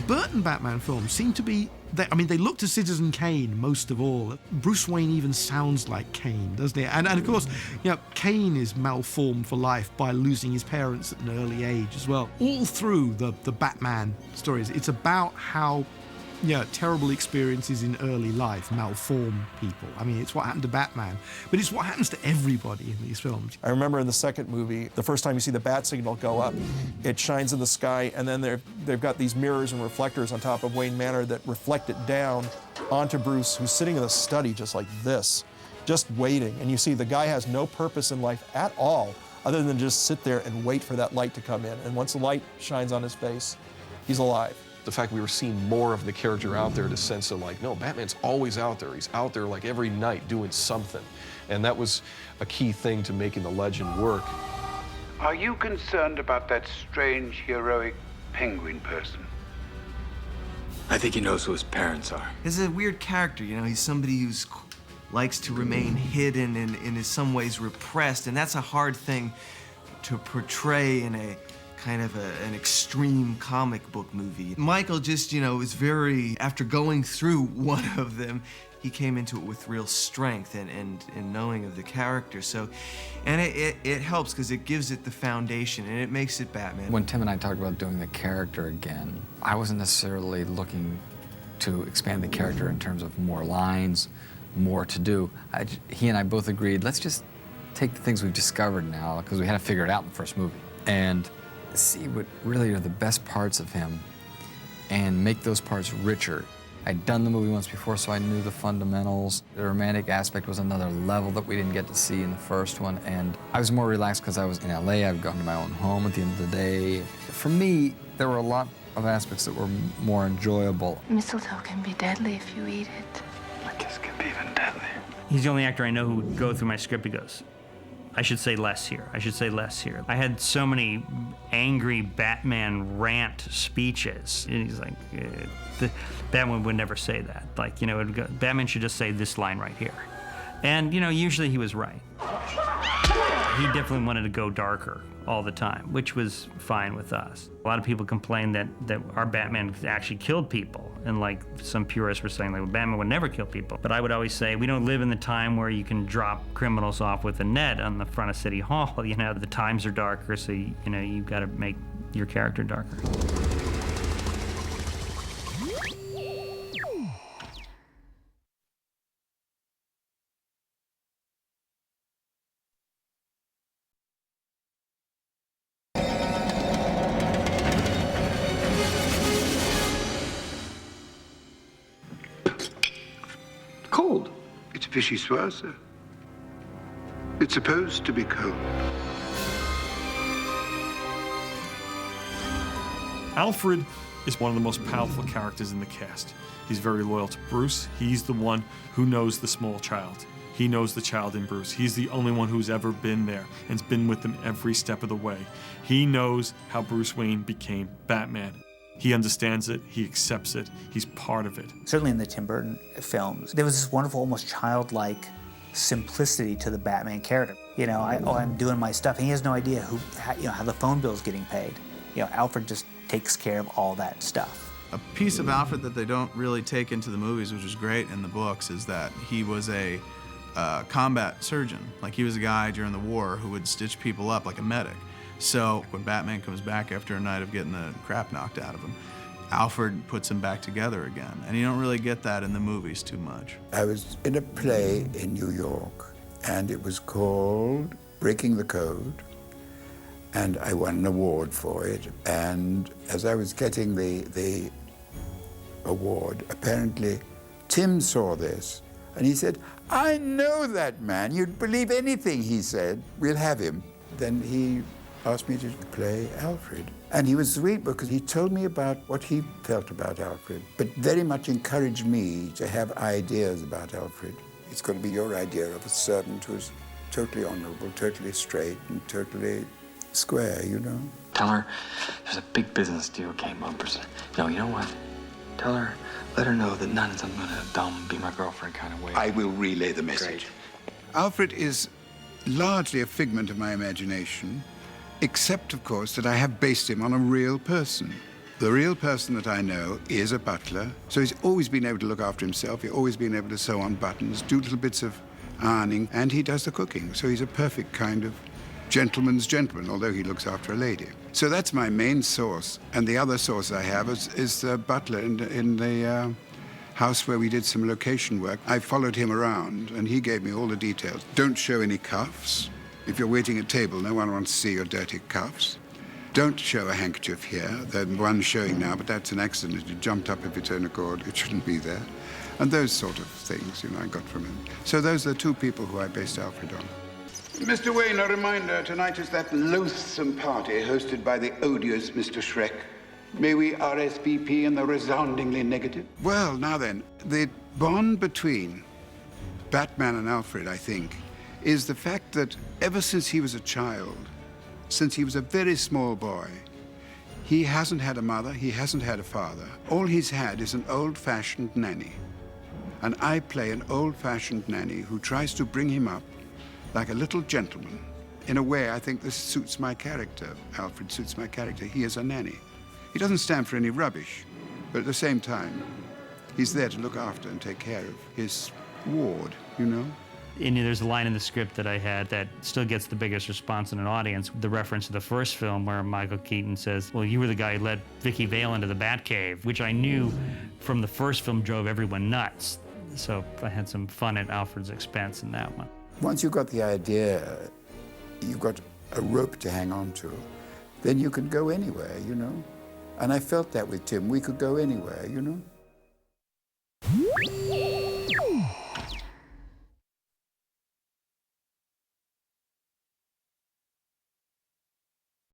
Burton Batman films seem to be, they look to Citizen Kane most of all. Bruce Wayne even sounds like Kane, doesn't he? And of course, Kane is malformed for life by losing his parents at an early age as well. All through the Batman stories, it's about how terrible experiences in early life malform people. I mean, it's what happened to Batman, but it's what happens to everybody in these films. I remember in the second movie, the first time you see the bat signal go up, it shines in the sky, and then they've got these mirrors and reflectors on top of Wayne Manor that reflect it down onto Bruce, who's sitting in the study just like this, just waiting. And you see the guy has no purpose in life at all other than just sit there and wait for that light to come in. And once the light shines on his face, he's alive. The fact we were seeing more of the character out there, the sense of like, no, Batman's always out there. He's out there like every night doing something. And that was a key thing to making the legend work. Are you concerned about that strange, heroic penguin person? I think he knows who his parents are. He's a weird character, he's somebody who likes to remain hidden and in some ways repressed, and that's a hard thing to portray in a kind of an extreme comic book movie. Michael just, is very, after going through one of them, he came into it with real strength and knowing of the character. So, and it helps because it gives it the foundation and it makes it Batman. When Tim and I talked about doing the character again, I wasn't necessarily looking to expand the character in terms of more lines, more to do. He and I both agreed, let's just take the things we've discovered now, because we had to figure it out in the first movie, and see what really are the best parts of him and make those parts richer. I'd done the movie once before, so I knew the fundamentals. The romantic aspect was another level that we didn't get to see in the first one, and I was more relaxed because I was in LA. I've gone to my own home at the end of the day. For me, there were a lot of aspects that were more enjoyable. Mistletoe can be deadly if you eat it. A kiss can be even deadlier. He's the only actor I know who would go through my script and goes, I should say less here. I should say less here. I had so many angry Batman rant speeches. And he's like, Batman would never say that. Like, Batman should just say this line right here. And, usually he was right. He definitely wanted to go darker all the time, which was fine with us. A lot of people complained that our Batman actually killed people. And like some purists were saying, like, well, Batman would never kill people. But I would always say, we don't live in the time where you can drop criminals off with a net on the front of City Hall. The times are darker, so you've got to make your character darker. Cold. It's vice versa. It's supposed to be cold. Alfred is one of the most powerful characters in the cast. He's very loyal to Bruce. He's the one who knows the small child. He knows the child in Bruce. He's the only one who's ever been there and's been with him every step of the way. He knows how Bruce Wayne became Batman. He understands it, he accepts it, he's part of it. Certainly in the Tim Burton films, there was this wonderful, almost childlike simplicity to the Batman character. I'm doing my stuff, and he has no idea how the phone bill's getting paid. Alfred just takes care of all that stuff. A piece of Alfred that they don't really take into the movies, which is great in the books, is that he was a combat surgeon. Like, he was a guy during the war who would stitch people up like a medic. So when Batman comes back after a night of getting the crap knocked out of him, Alfred puts him back together again. And you don't really get that in the movies too much. I was in a play in New York, and it was called Breaking the Code, and I won an award for it. And as I was getting the award, apparently Tim saw this, and he said, I know that man. You'd believe anything he said. We'll have him. Then he asked me to play Alfred. And he was sweet because he told me about what he felt about Alfred, but very much encouraged me to have ideas about Alfred. It's got to be your idea of a servant who's totally honorable, totally straight, and totally square, Tell her there's a big business deal came up. No, you know what? Tell her, let her know that not in some kind of dumb, be my girlfriend kind of way. I will relay the message. Great. Alfred is largely a figment of my imagination, except, of course, that I have based him on a real person. The real person that I know is a butler. So he's always been able to look after himself. He's always been able to sew on buttons, do little bits of ironing, and he does the cooking. So he's a perfect kind of gentleman's gentleman, although he looks after a lady. So that's my main source. And the other source I have is the butler in the house where we did some location work. I followed him around, and he gave me all the details. Don't show any cuffs. If you're waiting at table, no one wants to see your dirty cuffs. Don't show a handkerchief here. There's one showing now, but that's an accident. It jumped up of its own accord. It shouldn't be there. And those sort of things, I got from him. So those are the two people who I based Alfred on. Mr. Wayne, a reminder, tonight is that loathsome party hosted by the odious Mr. Shrek. May we RSVP in the resoundingly negative? Well, now then, the bond between Batman and Alfred, I think, is the fact that ever since he was a child, since he was a very small boy, he hasn't had a mother, he hasn't had a father. All he's had is an old-fashioned nanny. And I play an old-fashioned nanny who tries to bring him up like a little gentleman. In a way, I think this suits my character. Alfred suits my character. He is a nanny. He doesn't stand for any rubbish, but at the same time, he's there to look after and take care of his ward, And there's a line in the script that I had that still gets the biggest response in an audience, the reference to the first film where Michael Keaton says, well, you were the guy who led Vicky Vale into the Batcave, which I knew from the first film drove everyone nuts. So I had some fun at Alfred's expense in that one. Once you've got the idea, you've got a rope to hang on to, then you can go anywhere, And I felt that with Tim. We could go anywhere,